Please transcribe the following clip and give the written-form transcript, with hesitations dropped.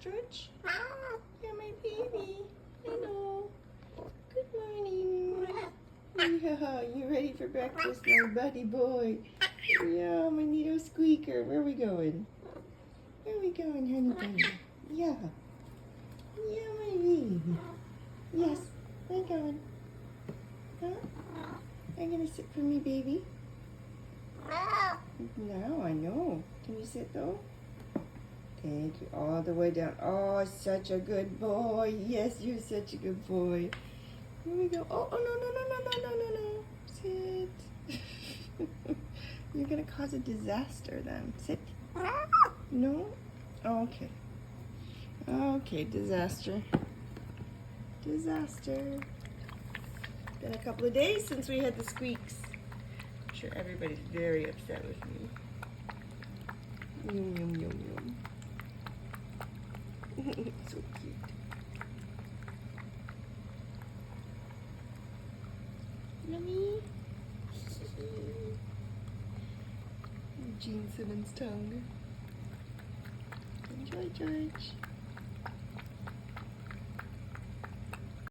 George? You're my baby. Hello. Good morning. Yeah, you ready for breakfast, my buddy boy? Yeah, my little squeaker. Where are we going? Where are we going, honey bunny? Yeah. Yeah, my baby. Yes, we're going. Huh? Are you gonna sit for me, baby? No, I know. Can you sit though? Thank you. All the way down. Oh, such a good boy. Yes, you're such a good boy. Here we go. Oh, no. Sit. You're gonna cause a disaster then. Sit. No? Okay. Okay, disaster. Disaster. Been a couple of days since we had the squeaks. I'm sure everybody's very upset with me. Yum, yum, yum, yum. So cute. Yummy. Gene Simmons' tongue. Enjoy, George.